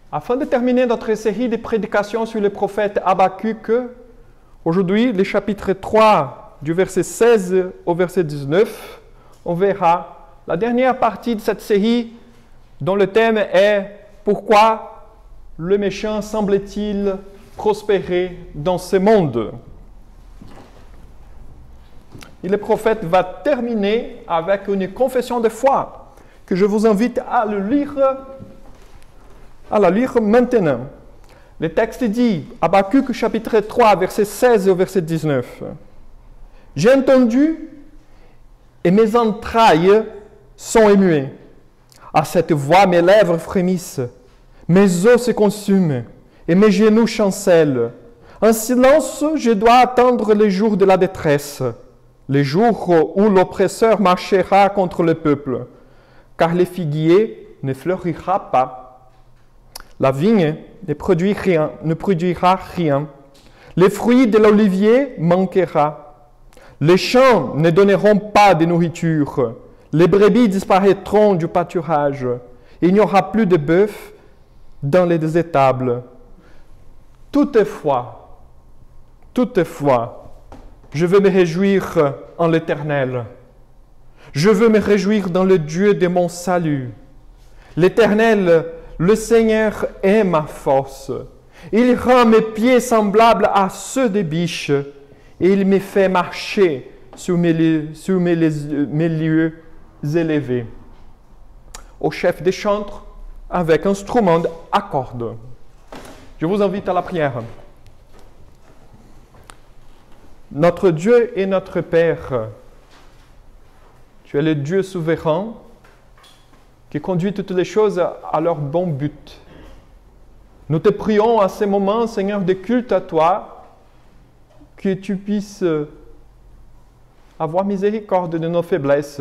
Afin de terminer notre série de prédications sur le prophète Habakkuk, aujourd'hui, le chapitre 3, du verset 16 au verset 19, on verra la dernière partie de cette série dont le thème est « Pourquoi le méchant semble-t-il prospérer dans ce monde ?» Et le prophète va terminer avec une confession de foi que je vous invite à la lire maintenant. Le texte dit, Habakkuk chapitre 3, verset 16 au verset 19. « J'ai entendu et mes entrailles sont émuées. À cette voix, mes lèvres frémissent, mes os se consument et mes genoux chancellent. En silence, je dois attendre les jours de la détresse, les jours où l'oppresseur marchera contre le peuple, car le figuier ne fleurira pas. La vigne ne produira rien. Les fruits de l'olivier manquera. Les champs ne donneront pas de nourriture. Les brebis disparaîtront du pâturage. Il n'y aura plus de bœuf dans les étables. Toutefois, je veux me réjouir en l'Éternel. Je veux me réjouir dans le Dieu de mon salut. L'Éternel, le Seigneur est ma force. Il rend mes pieds semblables à ceux des biches et il me fait marcher sur mes lieux élevés. Au chef des chantres, avec instrument à cordes. Je vous invite à la prière. Notre Dieu et notre Père, tu es le Dieu souverain qui conduit toutes les choses à leur bon but. Nous te prions à ces moments, Seigneur, de culte à toi, que tu puisses avoir miséricorde de nos faiblesses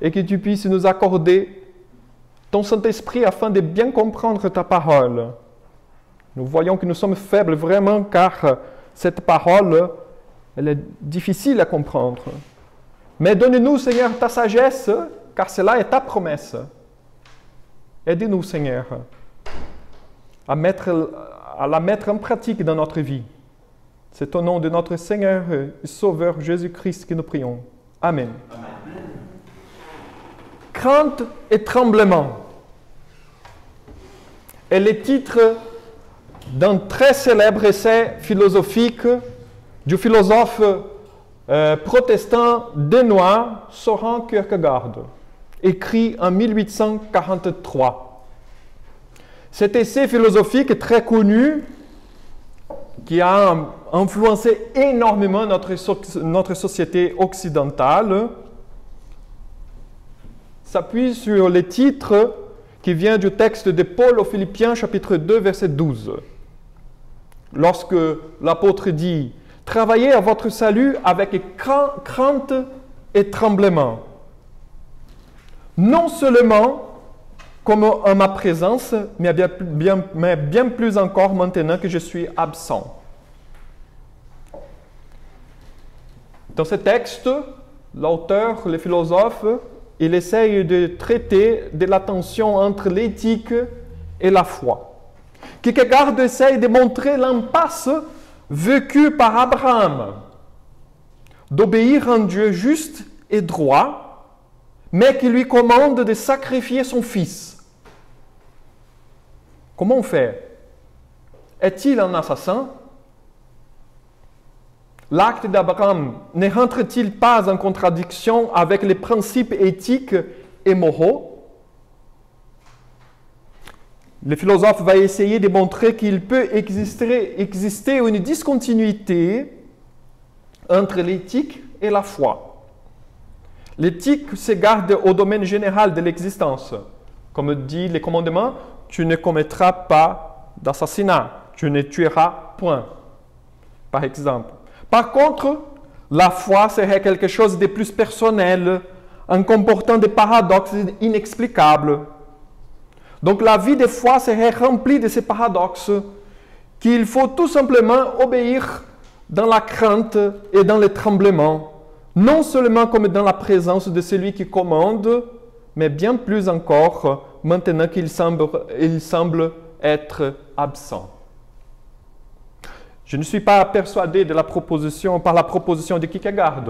et que tu puisses nous accorder ton Saint-Esprit afin de bien comprendre ta parole. Nous voyons que nous sommes faibles vraiment car cette parole, elle est difficile à comprendre. Mais donne-nous, Seigneur, ta sagesse, car cela est ta promesse. Aide-nous, Seigneur, à la mettre en pratique dans notre vie. C'est au nom de notre Seigneur et Sauveur Jésus-Christ que nous prions. Amen. Amen. Crainte et tremblement est le titre d'un très célèbre essai philosophique du philosophe protestant danois Søren Kierkegaard, écrit en 1843. Cet essai philosophique très connu, qui a influencé énormément notre société occidentale, s'appuie sur le titre qui vient du texte de Paul aux Philippiens, chapitre 2, verset 12. Lorsque l'apôtre dit « Travaillez à votre salut avec crainte et tremblement. Non seulement comme en ma présence, mais bien plus encore maintenant que je suis absent. » Dans ce texte, l'auteur, le philosophe, il essaye de traiter de la tension entre l'éthique et la foi. Kierkegaard essaye de montrer l'impasse vécue par Abraham, d'obéir à un Dieu juste et droit, mais qui lui commande de sacrifier son fils. Comment faire? Est-il un assassin? L'acte d'Abraham ne rentre-t-il pas en contradiction avec les principes éthiques et moraux? Le philosophe va essayer de montrer qu'il peut exister une discontinuité entre l'éthique et la foi. L'éthique se garde au domaine général de l'existence. Comme dit le commandement, tu ne commettras pas d'assassinat, tu ne tueras point, par exemple. Par contre, la foi serait quelque chose de plus personnel, en comportant des paradoxes inexplicables. Donc la vie de foi serait remplie de ces paradoxes qu'il faut tout simplement obéir dans la crainte et dans le tremblement, non seulement comme dans la présence de celui qui commande, mais bien plus encore maintenant qu'il semble être absent. Je ne suis pas persuadé par la proposition de Kierkegaard,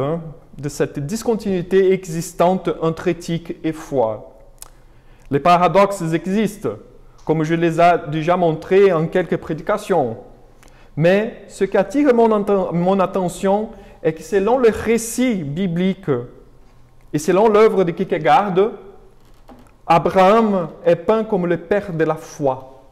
de cette discontinuité existante entre éthique et foi. Les paradoxes existent, comme je les ai déjà montrés en quelques prédications. Mais ce qui attire mon attention est que selon le récit biblique et selon l'œuvre de Kierkegaard, Abraham est peint comme le père de la foi.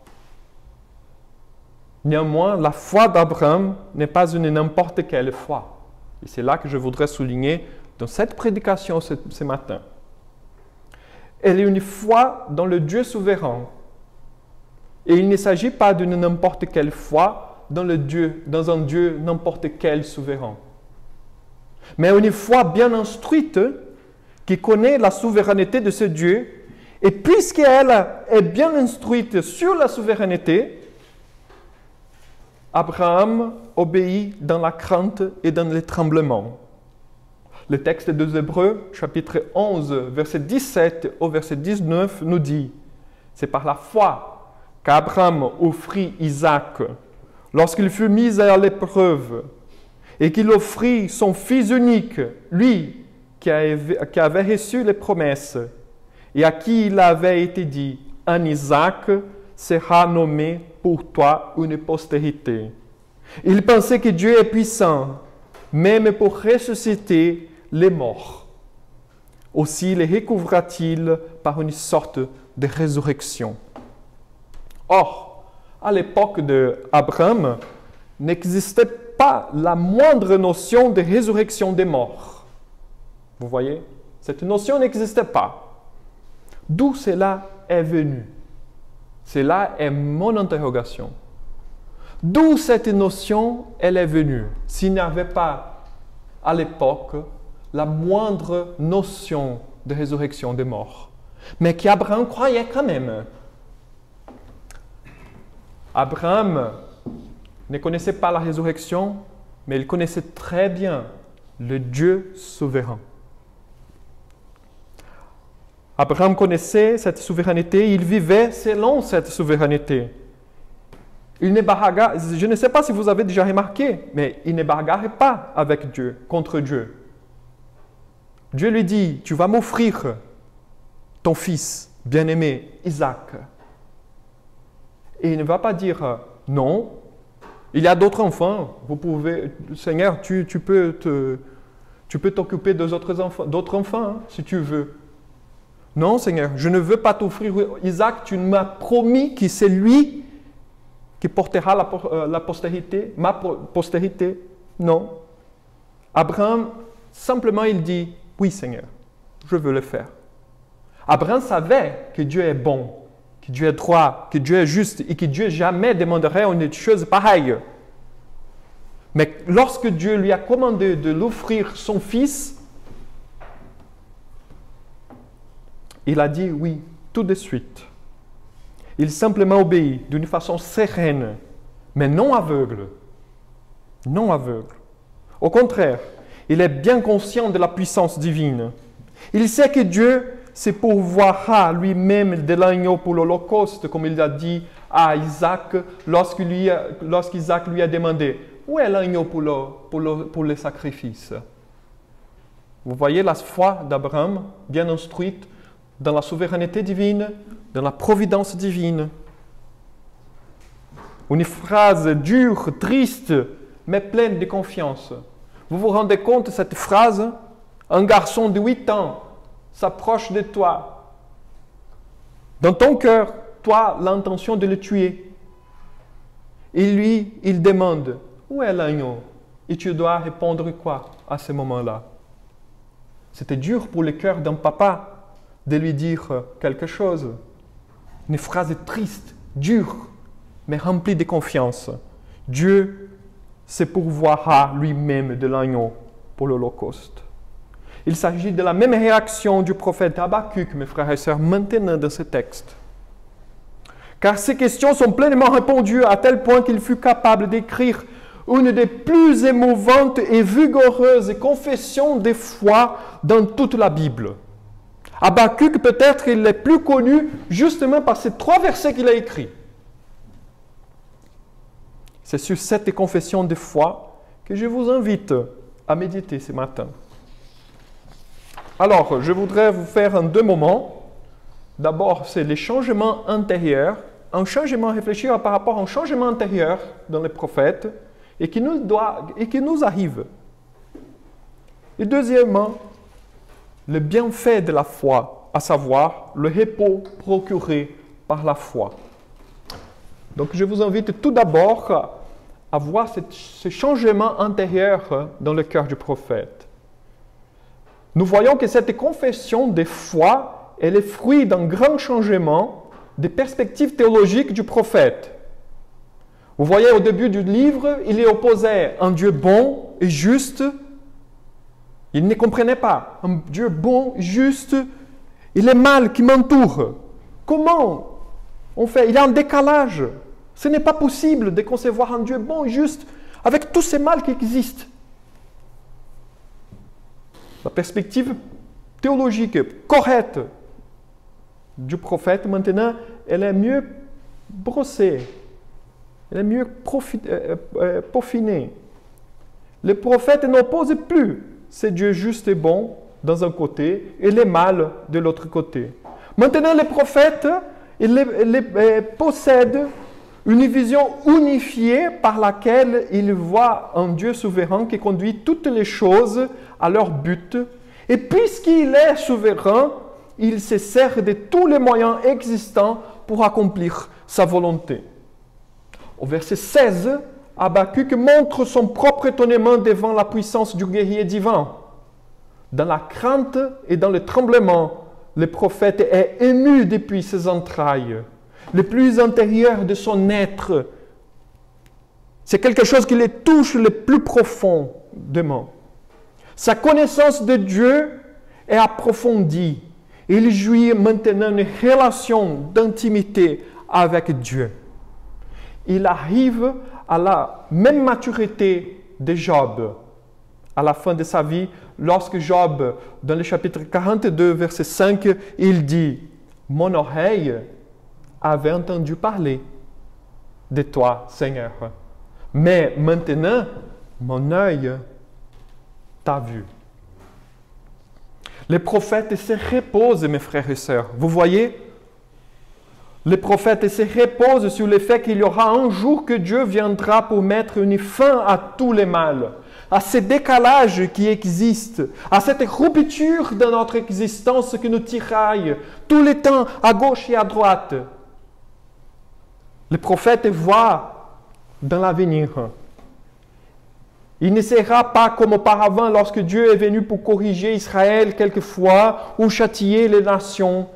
Néanmoins, la foi d'Abraham n'est pas une n'importe quelle foi. Et c'est là que je voudrais souligner dans cette prédication ce matin. Elle est une foi dans le Dieu souverain. Et il ne s'agit pas d'une n'importe quelle foi dans un Dieu n'importe quel souverain. Mais une foi bien instruite qui connaît la souveraineté de ce Dieu. Et puisqu'elle est bien instruite sur la souveraineté, Abraham obéit dans la crainte et dans le tremblement. Le texte des Hébreux, chapitre 11, verset 17 au verset 19, nous dit « C'est par la foi qu'Abraham offrit Isaac lorsqu'il fut mis à l'épreuve et qu'il offrit son fils unique, lui qui avait reçu les promesses et à qui il avait été dit « Un Isaac sera nommé pour toi une postérité. » Il pensait que Dieu est puissant, même pour ressusciter les morts. Aussi les recouvra-t-il par une sorte de résurrection. Or, à l'époque d'Abraham, n'existait pas la moindre notion de résurrection des morts. Vous voyez? Cette notion n'existait pas. D'où cela est venu? Cela est mon interrogation. D'où cette notion elle est venue? S'il n'y avait pas à l'époque la moindre notion de résurrection des morts, mais qu'Abraham croyait quand même. Abraham ne connaissait pas la résurrection, mais il connaissait très bien le Dieu souverain. Abraham connaissait cette souveraineté, il vivait selon cette souveraineté. Je ne sais pas si vous avez déjà remarqué, mais il ne bagarrait pas avec Dieu, contre Dieu. Dieu lui dit, tu vas m'offrir ton fils bien-aimé, Isaac. Et il ne va pas dire, non, il y a d'autres enfants, Seigneur, tu peux t'occuper d'autres enfants si tu veux. Non, Seigneur, je ne veux pas t'offrir Isaac, tu m'as promis que c'est lui qui portera la postérité, ma postérité. Non. Abraham, simplement, il dit, oui, Seigneur, je veux le faire. Abraham savait que Dieu est bon, que Dieu est droit, que Dieu est juste et que Dieu jamais demanderait une chose pareille. Mais lorsque Dieu lui a commandé de l'offrir son fils, il a dit oui, tout de suite. Il simplement obéit d'une façon sereine, mais non aveugle. Non aveugle. Au contraire, il est bien conscient de la puissance divine. Il sait que Dieu se pourvoira lui-même de l'agneau pour l'Holocauste, comme il a dit à Isaac lorsqu'Isaac lui a demandé « Où est l'agneau pour le sacrifice ?» Vous voyez la foi d'Abraham, bien instruite, dans la souveraineté divine, dans la providence divine. Une phrase dure, triste, mais pleine de confiance. Vous vous rendez compte de cette phrase? Un garçon de 8 ans s'approche de toi. Dans ton cœur, toi, l'intention de le tuer. Et lui, il demande, où est l'agneau? Et tu dois répondre quoi à ce moment-là? C'était dur pour le cœur d'un papa de lui dire quelque chose. Une phrase triste, dure, mais remplie de confiance. Dieu se pourvoira lui-même de l'agneau pour l'Holocauste. Il s'agit de la même réaction du prophète Habakkuk, mes frères et sœurs, maintenant dans ce texte. Car ces questions sont pleinement répondues à tel point qu'il fut capable d'écrire une des plus émouvantes et vigoureuses confessions de foi dans toute la Bible. Habakkuk, peut-être, il est plus connu justement par ces 3 versets qu'il a écrits. C'est sur cette confession de foi que je vous invite à méditer ce matin. Alors, je voudrais vous faire en 2 moments. D'abord, c'est les changements intérieurs, un changement, réfléchir par rapport à un changement intérieur dans les prophètes et qui nous arrive. Et deuxièmement, le bienfait de la foi, à savoir le repos procuré par la foi. Donc, je vous invite tout d'abord à voir ce changement intérieur dans le cœur du prophète. Nous voyons que cette confession de foi est le fruit d'un grand changement des perspectives théologiques du prophète. Vous voyez, au début du livre, il est opposé à un Dieu bon et juste. Il ne comprenait pas. Un Dieu bon, juste, et le mal qui m'entoure. Comment on fait? Il y a un décalage. Ce n'est pas possible de concevoir un Dieu bon et juste avec tous ces mal qui existent. La perspective théologique correcte du prophète, maintenant, elle est mieux brossée. Elle est mieux peaufinée. Le prophète n'oppose plus ces dieux justes et bons dans un côté et les mal de l'autre côté. Maintenant, le prophète possède une vision unifiée par laquelle il voit un Dieu souverain qui conduit toutes les choses à leur but. Et puisqu'il est souverain, il se sert de tous les moyens existants pour accomplir sa volonté. Au verset 16, Habakkuk montre son propre étonnement devant la puissance du guerrier divin. Dans la crainte et dans le tremblement, le prophète est ému depuis ses entrailles, le plus intérieur de son être. C'est quelque chose qui le touche le plus profondément. Sa connaissance de Dieu est approfondie. Il jouit maintenant une relation d'intimité avec Dieu. Il arrive à la même maturité de Job à la fin de sa vie, lorsque Job, dans le chapitre 42, verset 5, il dit « Mon oreille avait entendu parler de toi, Seigneur, mais maintenant, mon œil t'a vu. » Les prophètes se reposent, mes frères et sœurs. Vous voyez? Les prophètes se reposent sur le fait qu'il y aura un jour que Dieu viendra pour mettre une fin à tous les mal, à ce décalage qui existe, à cette rupture de notre existence qui nous tiraille tout le temps à gauche et à droite. Les prophètes voient dans l'avenir. Il ne sera pas comme auparavant lorsque Dieu est venu pour corriger Israël quelquefois ou châtier les nations.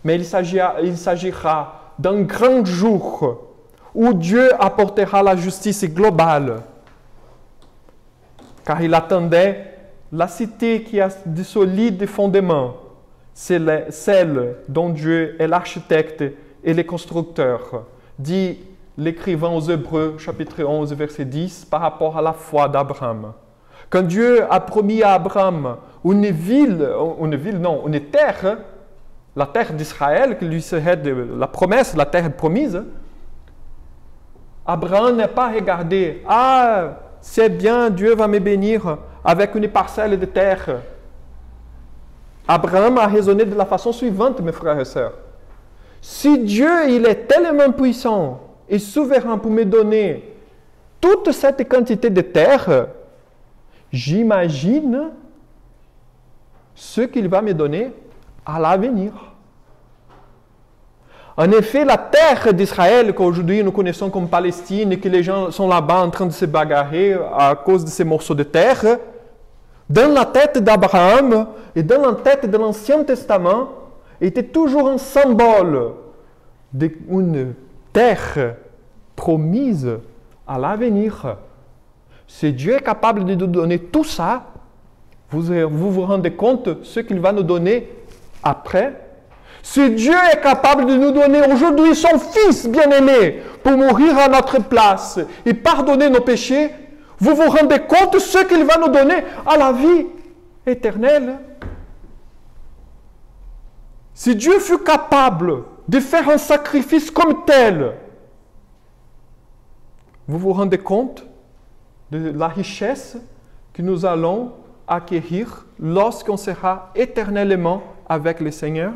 Mais il s'agira d'un grand jour où Dieu apportera la justice globale. Car il attendait la cité qui a de solides fondements. C'est celle dont Dieu est l'architecte et le constructeur, dit l'écrivain aux Hébreux, chapitre 11, verset 10, par rapport à la foi d'Abraham. Quand Dieu a promis à Abraham une terre, la terre d'Israël, qui lui serait la promesse, la terre promise, Abraham n'a pas regardé, ah, c'est bien, Dieu va me bénir avec une parcelle de terre. Abraham a raisonné de la façon suivante, mes frères et sœurs. Si Dieu, il est tellement puissant et souverain pour me donner toute cette quantité de terre, j'imagine ce qu'il va me donner à l'avenir. En effet, la terre d'Israël, qu'aujourd'hui nous connaissons comme Palestine, et que les gens sont là-bas en train de se bagarrer à cause de ces morceaux de terre, dans la tête d'Abraham et dans la tête de l'Ancien Testament, était toujours un symbole d'une terre promise à l'avenir. Si Dieu est capable de nous donner tout ça, vous rendez compte ce qu'il va nous donner après? Si Dieu est capable de nous donner aujourd'hui son Fils bien-aimé pour mourir à notre place et pardonner nos péchés, vous vous rendez compte ce qu'il va nous donner à la vie éternelle? Si Dieu fut capable de faire un sacrifice comme tel, vous vous rendez compte de la richesse que nous allons acquérir lorsqu'on sera éternellement avec le Seigneur?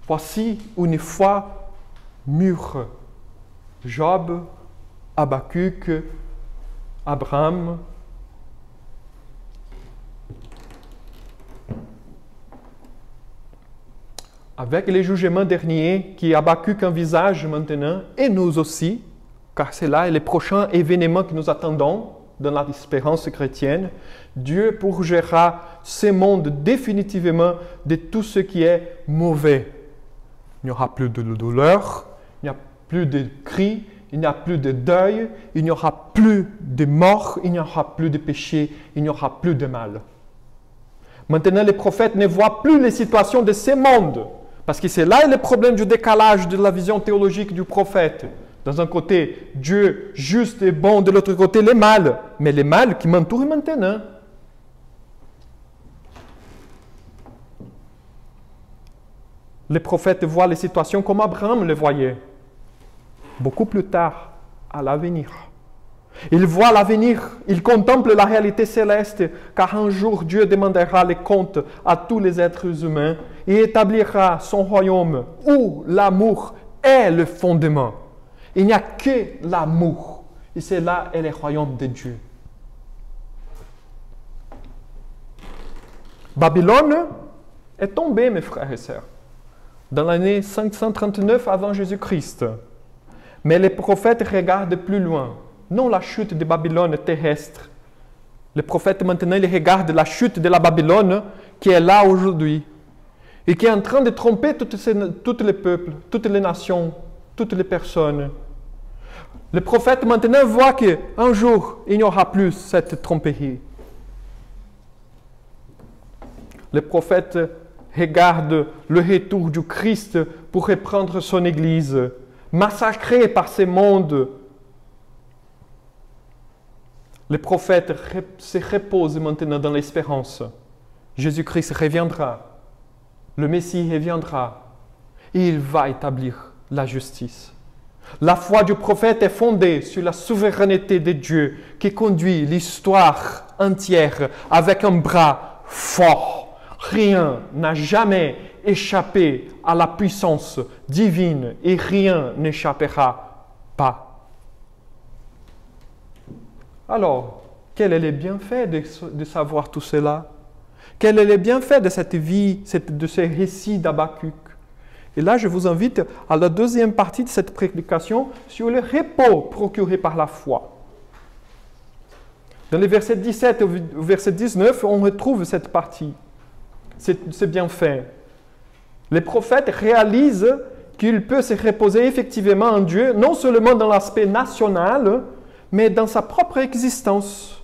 Voici une foi mûre. Job, Habakkuk, Abraham. Avec les jugements derniers qui Habakkuk envisage maintenant, et nous aussi, car c'est là les prochains événements que nous attendons dans l'espérance chrétienne, Dieu purgera ce monde définitivement de tout ce qui est mauvais. Il n'y aura plus de douleur, il n'y a plus de cris, il n'y a plus de deuil, il n'y aura plus de mort, il n'y aura plus de péché, il n'y aura plus de mal. Maintenant, les prophètes ne voient plus les situations de ce monde, parce que c'est là le problème du décalage de la vision théologique du prophète. Dans un côté, Dieu juste et bon, de l'autre côté, le mal. Mais le mal qui m'entoure maintenant. Les prophètes voient les situations comme Abraham les voyait. Beaucoup plus tard, à l'avenir. Ils voient l'avenir, ils contemplent la réalité céleste, car un jour Dieu demandera les comptes à tous les êtres humains et établira son royaume où l'amour est le fondement. Il n'y a que l'amour. Et c'est là est le royaume de Dieu. Babylone est tombée, mes frères et sœurs, dans l'année 539 avant Jésus-Christ. Mais les prophètes regardent plus loin. Non la chute de Babylone terrestre. Les prophètes maintenant ils regardent la chute de la Babylone qui est là aujourd'hui et qui est en train de tromper tous les peuples, toutes les nations, toutes les personnes. Les prophètes maintenant voient qu'un jour, il n'y aura plus cette tromperie. Les prophètes regardent le retour du Christ pour reprendre son Église, massacrée par ce monde. Les prophètes se reposent maintenant dans l'espérance. Jésus-Christ reviendra. Le Messie reviendra. Et il va établir la justice. La foi du prophète est fondée sur la souveraineté de Dieu qui conduit l'histoire entière avec un bras fort. Rien n'a jamais échappé à la puissance divine et rien n'échappera pas. Alors, quel est le bienfait de savoir tout cela? Quel est le bienfait de cette vie, de ce récit d'Habakkuk? Et là, je vous invite à la deuxième partie de cette prédication sur le repos procuré par la foi. Dans les versets 17 au verset 19, on retrouve cette partie, ce bienfait. Les prophètes réalisent qu'il peut se reposer effectivement en Dieu, non seulement dans l'aspect national, mais dans sa propre existence.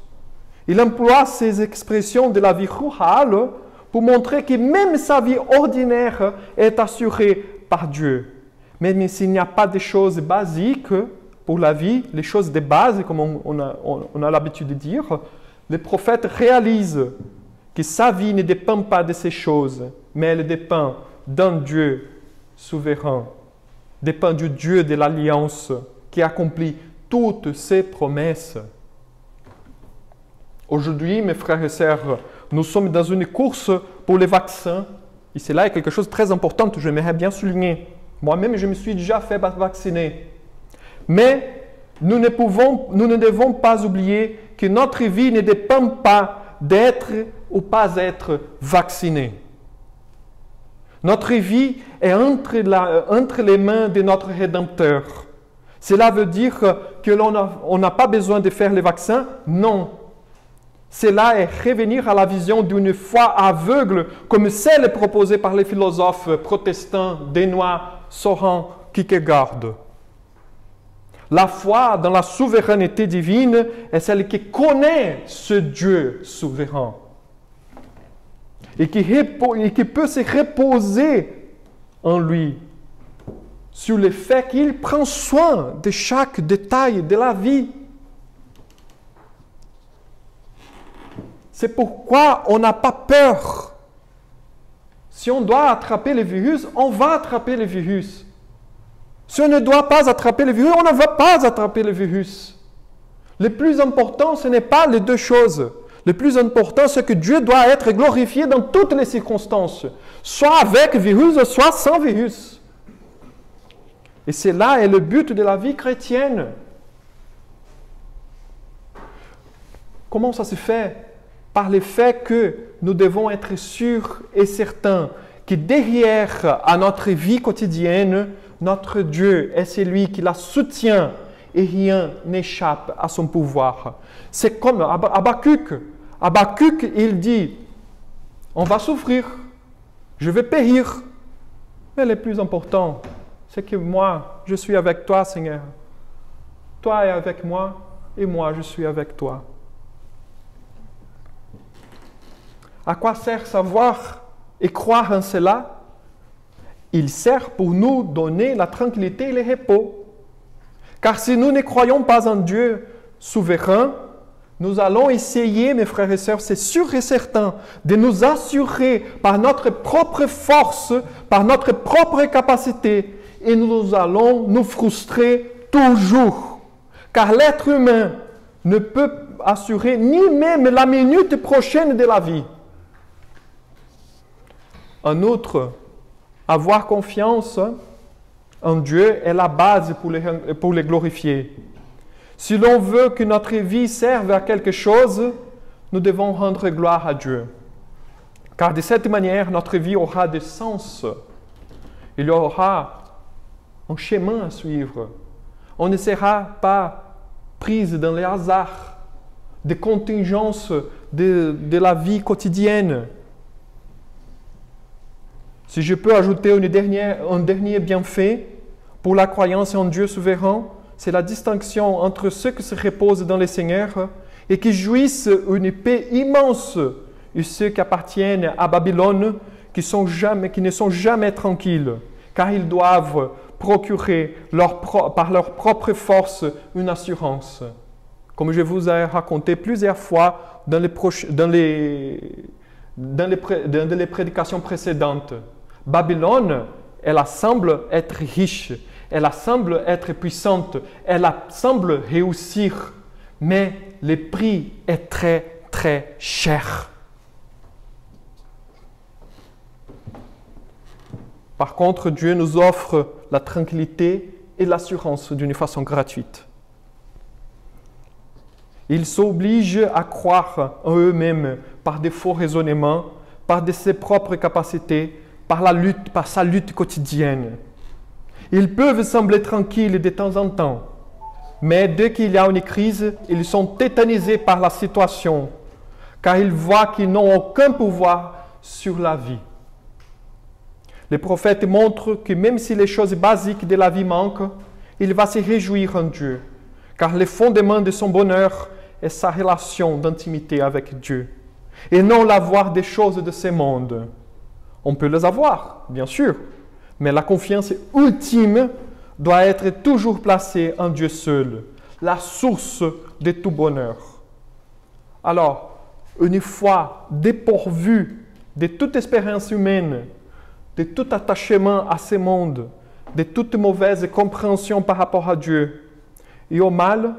Il emploie ces expressions de la vie rurale pour montrer que même sa vie ordinaire est assurée par Dieu. Même s'il n'y a pas de choses basiques pour la vie, les choses de base, comme on a l'habitude de dire, les prophètes réalisent que sa vie ne dépend pas de ces choses, mais elle dépend d'un Dieu souverain, dépend du Dieu de l'Alliance qui accomplit toutes ses promesses. Aujourd'hui, mes frères et sœurs, nous sommes dans une course pour les vaccins. Et c'est là quelque chose de très important que j'aimerais bien souligner. Moi-même, je me suis déjà fait vacciner. Mais nous ne devons pas oublier que notre vie ne dépend pas d'être ou pas être vacciné. Notre vie est entre les mains de notre Rédempteur. Cela veut dire que l'on n'a pas besoin de faire les vaccins? Non. Cela est revenir à la vision d'une foi aveugle comme celle proposée par les philosophes protestants Dénois, Soran, Kierkegaard. La foi dans la souveraineté divine est celle qui connaît ce Dieu souverain et qui peut se reposer en lui sur le fait qu'il prend soin de chaque détail de la vie. C'est pourquoi on n'a pas peur Si on doit attraper le virus, on va attraper le virus. Si on ne doit pas attraper le virus, on ne va pas attraper le virus. Le plus important, ce n'est pas les deux choses. Le plus important, c'est que Dieu doit être glorifié dans toutes les circonstances, soit avec virus, soit sans virus. Et c'est là est le but de la vie chrétienne. Comment ça se fait? Par le fait que nous devons être sûrs et certains que derrière à notre vie quotidienne, notre Dieu est celui qui la soutient et rien n'échappe à son pouvoir. C'est comme Habakkuk. Habakkuk, il dit, on va souffrir, je vais périr. Mais le plus important, c'est que moi, je suis avec toi, Seigneur. Toi es avec moi et moi, je suis avec toi. À quoi sert savoir et croire en cela? Il sert pour nous donner la tranquillité et le repos. Car si nous ne croyons pas en Dieu souverain, nous allons essayer, mes frères et sœurs, c'est sûr et certain, de nous assurer par notre propre force, par notre propre capacité, et nous allons nous frustrer toujours. Car l'être humain ne peut assurer ni même la minute prochaine de la vie. En outre, avoir confiance en Dieu est la base pour les glorifier. Si l'on veut que notre vie serve à quelque chose, nous devons rendre gloire à Dieu. Car de cette manière, notre vie aura de sens. Il y aura un chemin à suivre. On ne sera pas prise dans les hasards, des contingences de la vie quotidienne. Si je peux ajouter un dernier bienfait pour la croyance en Dieu souverain, c'est la distinction entre ceux qui se reposent dans le Seigneur et qui jouissent une paix immense et ceux qui appartiennent à Babylone, qui ne sont jamais tranquilles, car ils doivent procurer par leur propre force une assurance. Comme je vous ai raconté plusieurs fois dans les prédications précédentes, Babylone, elle semble être riche, elle semble être puissante, elle semble réussir, mais le prix est très, très cher. Par contre, Dieu nous offre la tranquillité et l'assurance d'une façon gratuite. Ils s'obligent à croire en eux-mêmes par des faux raisonnements, par ses propres capacités, par sa lutte quotidienne. Ils peuvent sembler tranquilles de temps en temps, mais dès qu'il y a une crise, ils sont tétanisés par la situation, car ils voient qu'ils n'ont aucun pouvoir sur la vie. Les prophètes montrent que même si les choses basiques de la vie manquent, il va se réjouir en Dieu, car le fondement de son bonheur est sa relation d'intimité avec Dieu, et non l'avoir des choses de ce monde. On peut les avoir, bien sûr, mais la confiance ultime doit être toujours placée en Dieu seul, la source de tout bonheur. Alors, une foi dépourvue de toute espérance humaine, de tout attachement à ce monde, de toute mauvaise compréhension par rapport à Dieu et au mal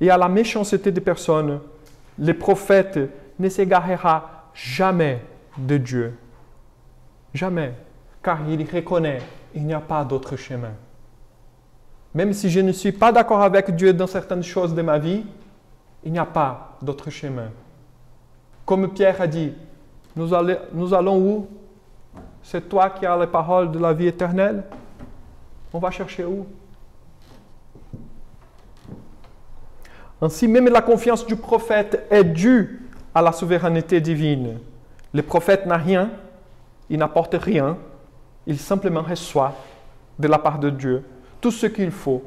et à la méchanceté des personnes, le prophète ne s'égarera jamais de Dieu. Jamais, car il reconnaît qu'il n'y a pas d'autre chemin. Même si je ne suis pas d'accord avec Dieu dans certaines choses de ma vie, il n'y a pas d'autre chemin. Comme Pierre a dit, nous allons où? C'est toi qui as les paroles de la vie éternelle. On va chercher où? Ainsi, même la confiance du prophète est due à la souveraineté divine. Le prophète n'a rien, il n'apporte rien, il simplement reçoit de la part de Dieu tout ce qu'il faut,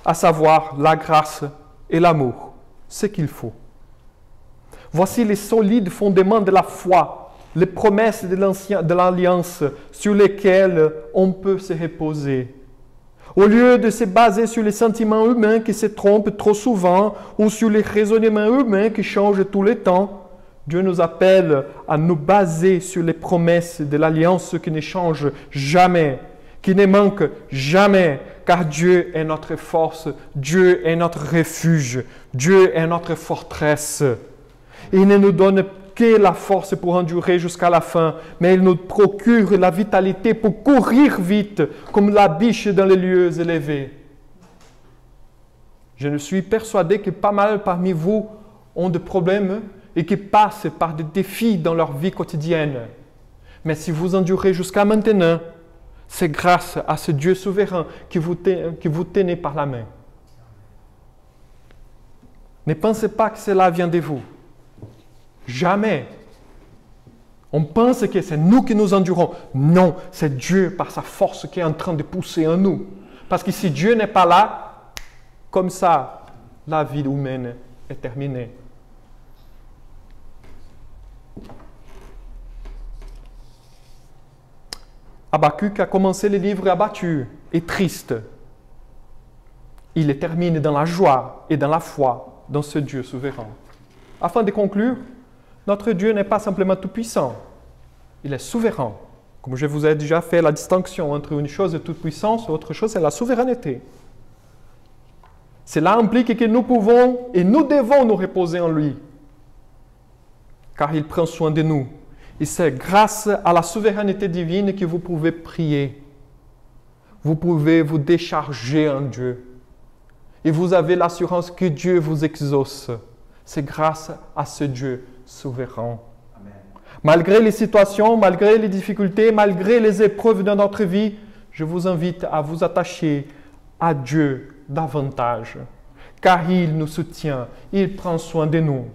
à savoir la grâce et l'amour, ce qu'il faut. Voici les solides fondements de la foi, les promesses de l'alliance sur lesquelles on peut se reposer. Au lieu de se baser sur les sentiments humains qui se trompent trop souvent ou sur les raisonnements humains qui changent tout le temps, Dieu nous appelle à nous baser sur les promesses de l'alliance qui ne change jamais, qui ne manque jamais, car Dieu est notre force, Dieu est notre refuge, Dieu est notre forteresse. Il ne nous donne que la force pour endurer jusqu'à la fin, mais il nous procure la vitalité pour courir vite, comme la biche dans les lieux élevés. Je ne suis persuadé que pas mal parmi vous ont des problèmes et qui passent par des défis dans leur vie quotidienne. Mais si vous endurez jusqu'à maintenant, c'est grâce à ce Dieu souverain qui vous tenez par la main. Ne pensez pas que cela vient de vous. Jamais. On pense que c'est nous qui nous endurons. Non, c'est Dieu par sa force qui est en train de pousser en nous. Parce que si Dieu n'est pas là, comme ça, la vie humaine est terminée. Habakkuk a commencé le livre abattu et triste. Il les termine dans la joie et dans la foi dans ce Dieu souverain. Afin de conclure, notre Dieu n'est pas simplement tout-puissant, il est souverain. Comme je vous ai déjà fait la distinction entre une chose est toute-puissance et autre chose c'est la souveraineté. Cela implique que nous pouvons et nous devons nous reposer en lui, car il prend soin de nous. Et c'est grâce à la souveraineté divine que vous pouvez prier. Vous pouvez vous décharger en Dieu. Et vous avez l'assurance que Dieu vous exauce. C'est grâce à ce Dieu souverain. Amen. Malgré les situations, malgré les difficultés, malgré les épreuves de notre vie, je vous invite à vous attacher à Dieu davantage. Car il nous soutient, il prend soin de nous.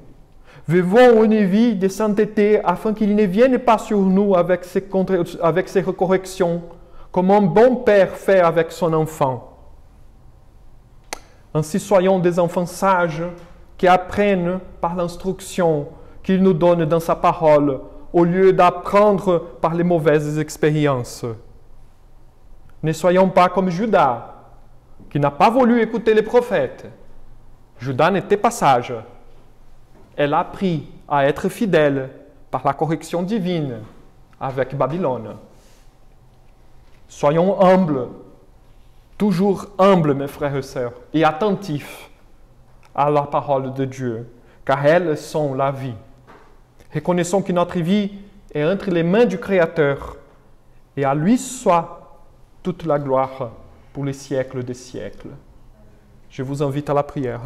Vivons une vie de sainteté afin qu'il ne vienne pas sur nous avec ses corrections, comme un bon père fait avec son enfant. Ainsi, soyons des enfants sages qui apprennent par l'instruction qu'il nous donne dans sa parole, au lieu d'apprendre par les mauvaises expériences. Ne soyons pas comme Judas, qui n'a pas voulu écouter les prophètes. Judas n'était pas sage. Elle a appris à être fidèle par la correction divine avec Babylone. Soyons humbles, toujours humbles, mes frères et sœurs, et attentifs à la parole de Dieu, car elles sont la vie. Reconnaissons que notre vie est entre les mains du Créateur, et à lui soit toute la gloire pour les siècles des siècles. Je vous invite à la prière.